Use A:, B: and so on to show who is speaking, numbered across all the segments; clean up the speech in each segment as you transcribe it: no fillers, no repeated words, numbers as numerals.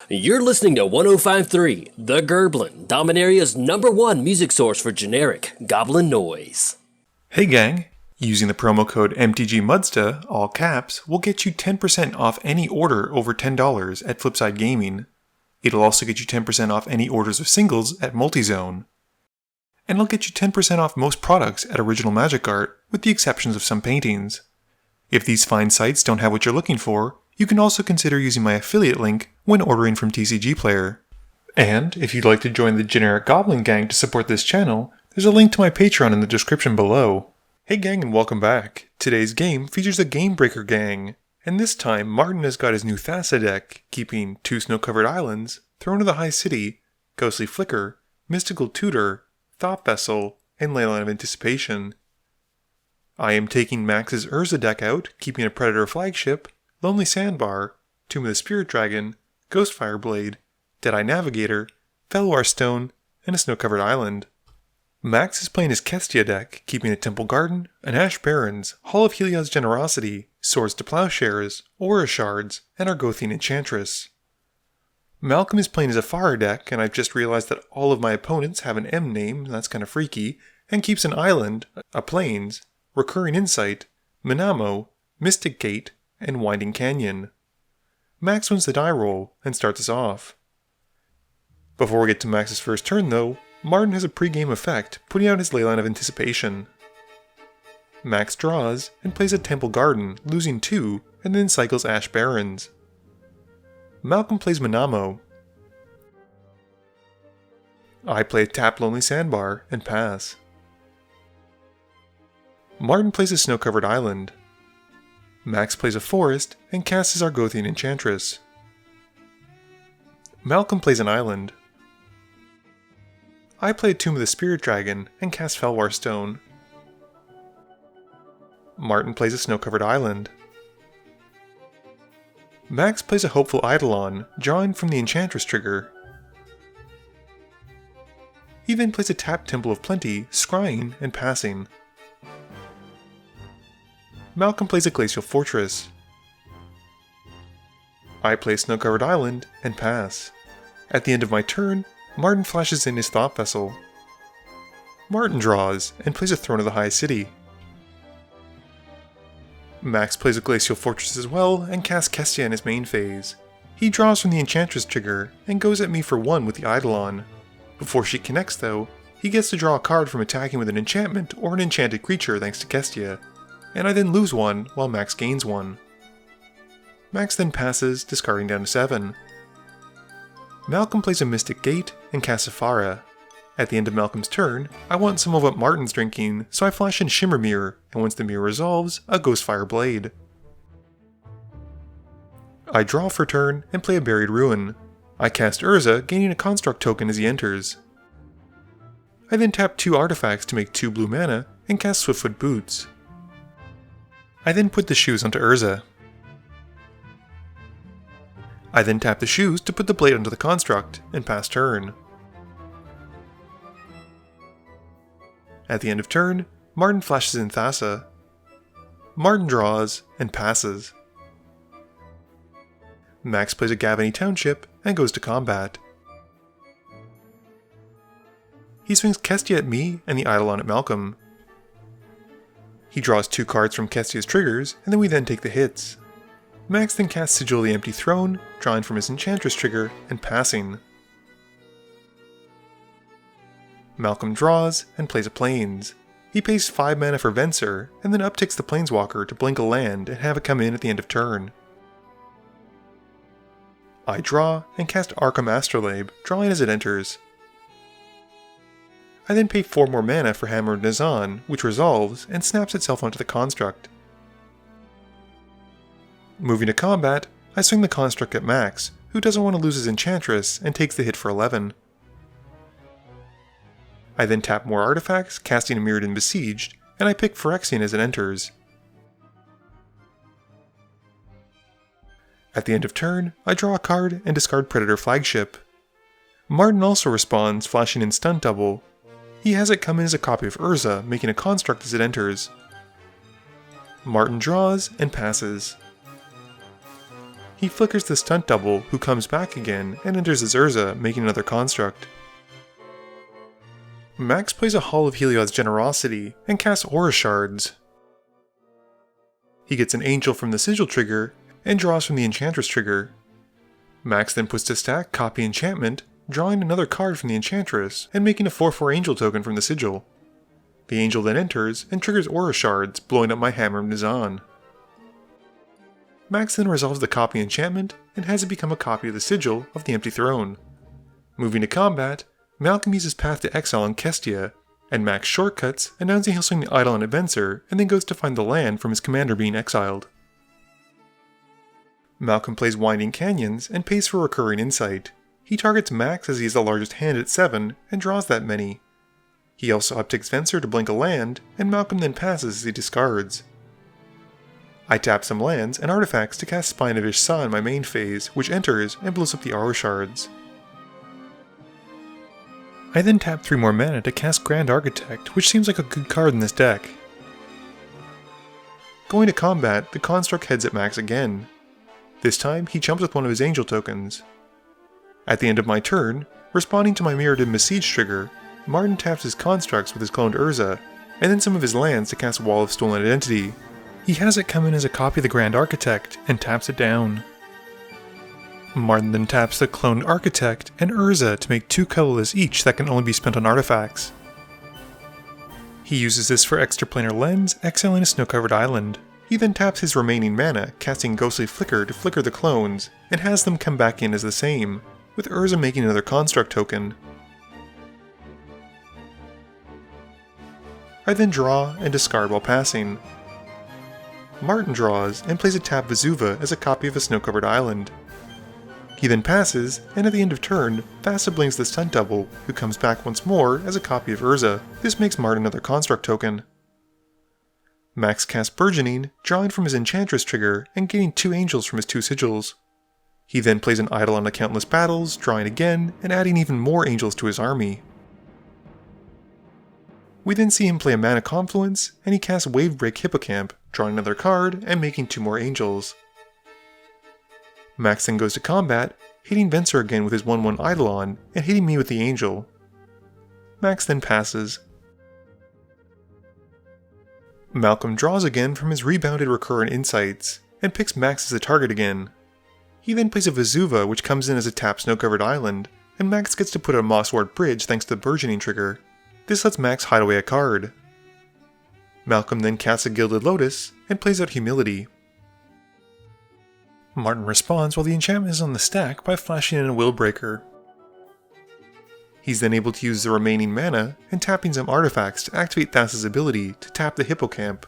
A: You're listening to 105.3, The Gerblin, Dominaria's #1 music source for generic goblin noise.
B: Hey gang, using the promo code MTGMudsta, all caps, will get you 10% off any order over $10 at Flipside Gaming. It'll also get you 10% off any orders of singles at Multizone. And it'll get you 10% off most products at Original Magic Art, with the exceptions of some paintings. If these fine sites don't have what you're looking for, you can also consider using my affiliate link when ordering from TCG Player. And if you'd like to join the generic Goblin Gang to support this channel, there's a link to my Patreon in the description below. Hey gang, and welcome back. Today's game features a Gamebreaker gang, and this time Martin has got his new Thassa deck, keeping 2 snow-covered islands, Throne of the High City, Ghostly Flicker, Mystical Tutor, Thought Vessel, and Leyline of Anticipation. I am taking Max's Urza deck out, keeping a Predator flagship, Lonely Sandbar, Tomb of the Spirit Dragon, Ghostfire Blade, Deadeye Navigator, Felwar Stone, and a snow-covered island. Max is playing his Kestia deck, keeping a Temple Garden, an Ash Barrens, Hall of Heliod's Generosity, Swords to Plowshares, Aura Shards, and Argothian Enchantress. Malcolm is playing his Ephara deck, and I've just realized that all of my opponents have an M name, that's kind of freaky, and keeps an island, a plains, Recurring Insight, Minamo, Mystic Gate, and Winding Canyon. Max wins the die roll and starts us off. Before we get to Max's first turn though, Martin has a pre-game effect, putting out his Leyline of Anticipation. Max draws and plays a Temple Garden, losing 2, and then cycles Ash Barrens. Malcolm plays Minamo. I play a tap Lonely Sandbar and pass. Martin plays a snow-covered island. Max plays a forest and casts his Argothian Enchantress. Malcolm plays an island. I play a Tomb of the Spirit Dragon and cast Felwar Stone. Martin plays a snow-covered island. Max plays a Hopeful Eidolon, drawing from the Enchantress trigger. He then plays a tapped Temple of Plenty, scrying and passing. Malcolm plays a Glacial Fortress. I play a Snow-Covered Island and pass. At the end of my turn, Martin flashes in his Thought Vessel. Martin draws and plays a Throne of the High City. Max plays a Glacial Fortress as well and casts Kestia in his main phase. He draws from the Enchantress trigger and goes at me for 1 with the Eidolon. Before she connects though, he gets to draw a card from attacking with an enchantment or an enchanted creature thanks to Kestia, and I then lose 1 while Max gains 1. Max then passes, discarding down to 7. Malcolm plays a Mystic Gate and casts Ephara. At the end of Malcolm's turn, I want some of what Martin's drinking, so I flash in Shimmer Mirror, and once the mirror resolves, a Ghostfire Blade. I draw for turn and play a Buried Ruin. I cast Urza, gaining a Construct token as he enters. I then tap 2 artifacts to make 2 blue mana and cast Swiftfoot Boots. I then put the shoes onto Urza. I then tap the shoes to put the blade onto the construct and pass turn. At the end of turn, Martin flashes in Thassa. Martin draws and passes. Max plays a Gavany Township and goes to combat. He swings Kestia at me and the Eidolon at Malcolm. He draws 2 cards from Kestia's triggers, and then we take the hits. Max then casts Sigil of the Empty Throne, drawing from his Enchantress trigger, and passing. Malcolm draws and plays a Plains. He pays 5 mana for Venser, and then upticks the Planeswalker to blink a land and have it come in at the end of turn. I draw and cast Arkham Astrolabe, drawing as it enters. I then pay 4 more mana for Hammer of Nazan, which resolves and snaps itself onto the construct. Moving to combat, I swing the construct at Max, who doesn't want to lose his Enchantress and takes the hit for 11. I then tap more artifacts, casting a Mirrodin Besieged, and I pick Phyrexian as it enters. At the end of turn, I draw a card and discard Predator Flagship. Martin also responds, flashing in Stunt Double. He has it come in as a copy of Urza, making a construct as it enters. Martin draws and passes. He flickers the stunt double, who comes back again and enters as Urza, making another construct. Max plays a Hall of Heliod's Generosity and casts Aura Shards. He gets an Angel from the Sigil trigger and draws from the Enchantress trigger. Max then puts to stack Copy Enchantment, drawing another card from the Enchantress and making a 4/4 Angel token from the Sigil. The Angel then enters and triggers Aura Shards, blowing up my Hammer of Nizan. Max then resolves the Copy Enchantment and has it become a copy of the Sigil of the Empty Throne. Moving to combat, Malcolm uses Path to Exile on Kestia, and Max shortcuts, announcing he'll swing the idol on Adventure and then goes to find the land from his commander being exiled. Malcolm plays Winding Canyons and pays for Recurring Insight. He targets Max as he has the largest hand at 7 and draws that many. He also upticks Venser to blink a land, and Malcolm then passes as he discards. I tap some lands and artifacts to cast Spine of Ishsa in my main phase, which enters and blows up the Aura Shards. I then tap 3 more mana to cast Grand Architect, which seems like a good card in this deck. Going to combat, the Construct heads at Max again. This time, he jumps with one of his Angel tokens. At the end of my turn, responding to my Mirrodin Besiege trigger, Martin taps his constructs with his cloned Urza, and then some of his lands to cast Wall of Stolen Identity. He has it come in as a copy of the Grand Architect, and taps it down. Martin then taps the cloned Architect and Urza to make 2 colorless each that can only be spent on artifacts. He uses this for Extraplanar Lens, exiling a snow-covered island. He then taps his remaining mana, casting Ghostly Flicker to flicker the clones, and has them come back in as the same, with Urza making another construct token. I then draw and discard while passing. Martin draws and plays a tap Vesuva as a copy of a snow-covered island. He then passes, and at the end of turn, Thassa blinks the stunt double, who comes back once more as a copy of Urza. This makes Martin another construct token. Max casts Burgeoning, drawing from his Enchantress trigger and getting 2 angels from his 2 sigils. He then plays an idol on the Countless Battles, drawing again, and adding even more angels to his army. We then see him play a Mana Confluence, and he casts Wavebreak Hippocamp, drawing another card and making 2 more angels. Max then goes to combat, hitting Venser again with his 1/1 Eidolon, and hitting me with the Angel. Max then passes. Malcolm draws again from his rebounded Recurrent Insights, and picks Max as the target again. He then plays a Vesuva, which comes in as a tap snow-covered island, and Max gets to put a Mosswort Bridge thanks to the Burgeoning trigger. This lets Max hide away a card. Malcolm then casts a Gilded Lotus, and plays out Humility. Martin responds while the enchantment is on the stack by flashing in a Willbreaker. He's then able to use the remaining mana and tapping some artifacts to activate Thassa's ability to tap the Hippocamp.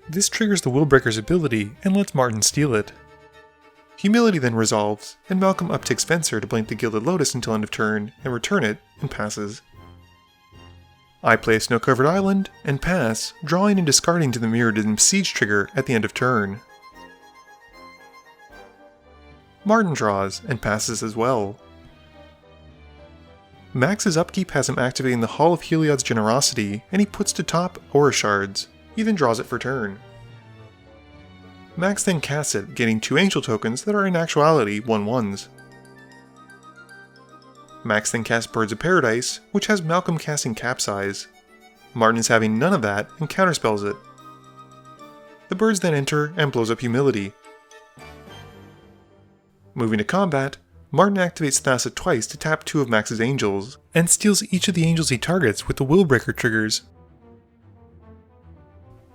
B: This triggers the Willbreaker's ability and lets Martin steal it. Humility then resolves, and Malcolm upticks Venser to blink the Gilded Lotus until end of turn and return it, and passes. I play a Snow-Covered Island and pass, drawing and discarding to the Mirrodin Siege trigger at the end of turn. Martin draws and passes as well. Max's upkeep has him activating the Hall of Heliod's Generosity, and he puts to top Aura Shards. He then draws it for turn. Max then casts it, getting 2 Angel tokens that are in actuality 1/1s. Max then casts Birds of Paradise, which has Malcolm casting Capsize. Martin is having none of that and counterspells it. The birds then enter and blows up Humility. Moving to combat, Martin activates Thassa twice to tap 2 of Max's angels, and steals each of the angels he targets with the Willbreaker triggers.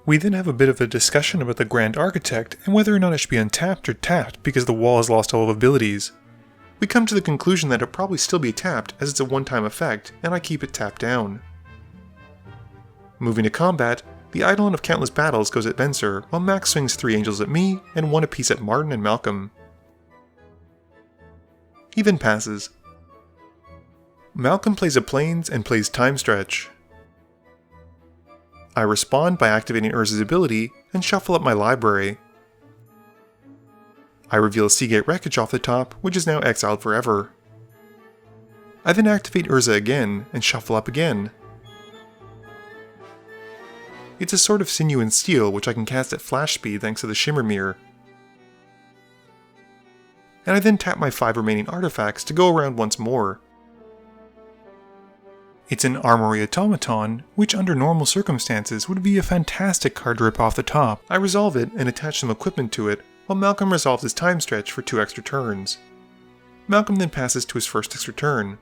B: We then have a bit of a discussion about the Grand Architect and whether or not it should be untapped or tapped because the wall has lost all of abilities. We come to the conclusion that it'll probably still be tapped as it's a one-time effect, and I keep it tapped down. Moving to combat, the Eidolon of Countless Battles goes at Venser, while Max swings 3 angels at me and 1 apiece at Martin and Malcolm. He then passes. Malcolm plays a Plains and plays Time Stretch. I respond by activating Urza's ability and shuffle up my library. I reveal Seagate Wreckage off the top, which is now exiled forever. I then activate Urza again and shuffle up again. It's a Sword of Sinew and Steel, which I can cast at flash speed thanks to the Shimmer Mirror. and I then tap my 5 remaining artifacts to go around once more. It's an Armory Automaton, which under normal circumstances would be a fantastic card to rip off the top. I resolve it and attach some equipment to it, while Malcolm resolves his time stretch for 2 extra turns. Malcolm then passes to his first extra turn.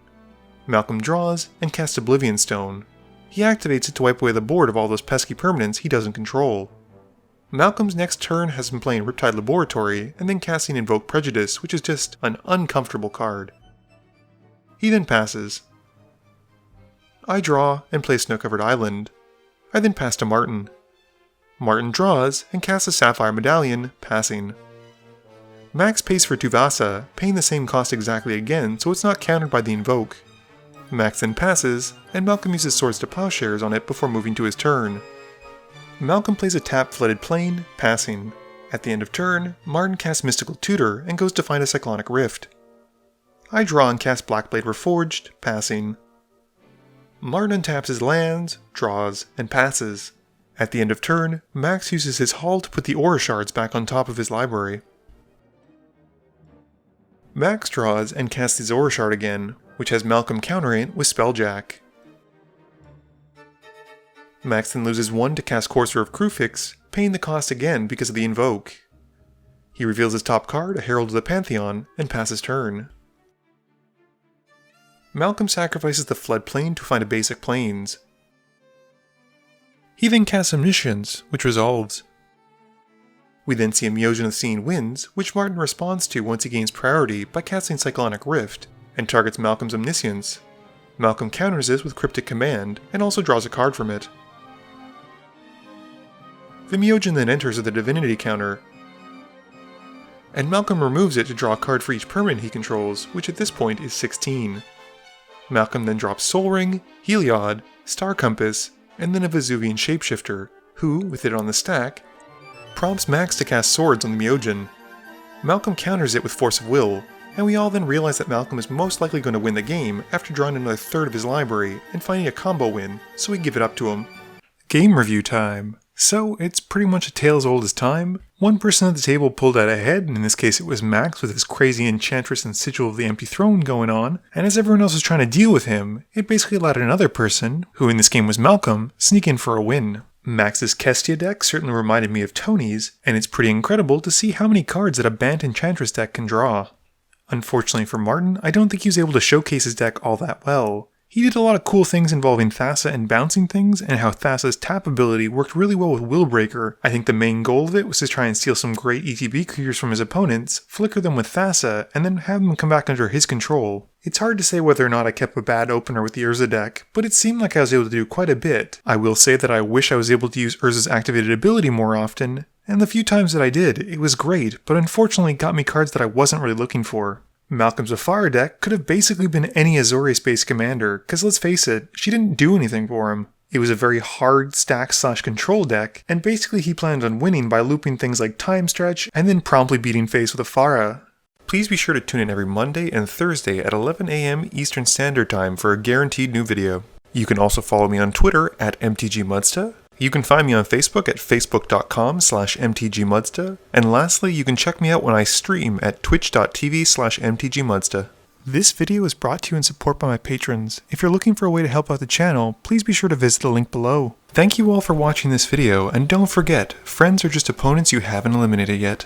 B: Malcolm draws and casts Oblivion Stone. He activates it to wipe away the board of all those pesky permanents he doesn't control. Malcolm's next turn has him playing Riptide Laboratory and then casting Invoke Prejudice, which is just an uncomfortable card. He then passes. I draw and play Snow-Covered Island. I then pass to Martin. Martin draws and casts a Sapphire Medallion, passing. Max pays for Thassa, paying the same cost exactly again so it's not countered by the Invoke. Max then passes, and Malcolm uses Swords to Plowshares on it before moving to his turn. Malcolm plays a tap Flooded Plain, passing. At the end of turn, Martin casts Mystical Tutor and goes to find a Cyclonic Rift. I draw and cast Blackblade Reforged, passing. Martin untaps his lands, draws, and passes. At the end of turn, Max uses his haul to put the Aura Shards back on top of his library. Max draws and casts his Aura Shard again, which has Malcolm countering it with Spelljack. Max then loses 1 to cast Courser of Krufix, paying the cost again because of the Invoke. He reveals his top card, a Herald of the Pantheon, and passes turn. Malcolm sacrifices the Flood Plain to find a basic Plains. He then casts Omniscience, which resolves. We then see a Myojin of the Seeing Winds, which Martin responds to once he gains priority by casting Cyclonic Rift, and targets Malcolm's Omniscience. Malcolm counters this with Cryptic Command, and also draws a card from it. The Myojin then enters with a Divinity counter, and Malcolm removes it to draw a card for each permanent he controls, which at this point is 16. Malcolm then drops Soul Ring, Heliod, Star Compass, and then a Vesuvian Shapeshifter, who, with it on the stack, prompts Max to cast Swords on the Myojin. Malcolm counters it with Force of Will, and we all then realize that Malcolm is most likely going to win the game after drawing another third of his library and finding a combo win, so we give it up to him. Game review time. So, it's pretty much a tale as old as time. One person at the table pulled out ahead, and in this case it was Max with his crazy Enchantress and Sigil of the Empty Throne going on, and as everyone else was trying to deal with him, it basically allowed another person, who in this game was Malcolm, sneak in for a win. Max's Kestia deck certainly reminded me of Tony's, and it's pretty incredible to see how many cards that a Bant Enchantress deck can draw. Unfortunately for Martin, I don't think he was able to showcase his deck all that well. He did a lot of cool things involving Thassa and bouncing things, and how Thassa's tap ability worked really well with Willbreaker. I think the main goal of it was to try and steal some great ETB creatures from his opponents, flicker them with Thassa, and then have them come back under his control. It's hard to say whether or not I kept a bad opener with the Urza deck, but it seemed like I was able to do quite a bit. I will say that I wish I was able to use Urza's activated ability more often, and the few times that I did, it was great, but unfortunately got me cards that I wasn't really looking for. Malcolm's Ephara deck could have basically been any Azorius-based commander, cause let's face it, she didn't do anything for him. It was a very hard stack/control deck, and basically he planned on winning by looping things like Time Stretch, and then promptly beating face with Ephara. Please be sure to tune in every Monday and Thursday at 11 AM Eastern Standard Time for a guaranteed new video. You can also follow me on Twitter at MTGMudsta. You can find me on Facebook at facebook.com/mtgmudsta, and lastly, you can check me out when I stream at twitch.tv/mtgmudsta. This video is brought to you in support by my patrons. If you're looking for a way to help out the channel, please be sure to visit the link below. Thank you all for watching this video, and don't forget, friends are just opponents you haven't eliminated yet.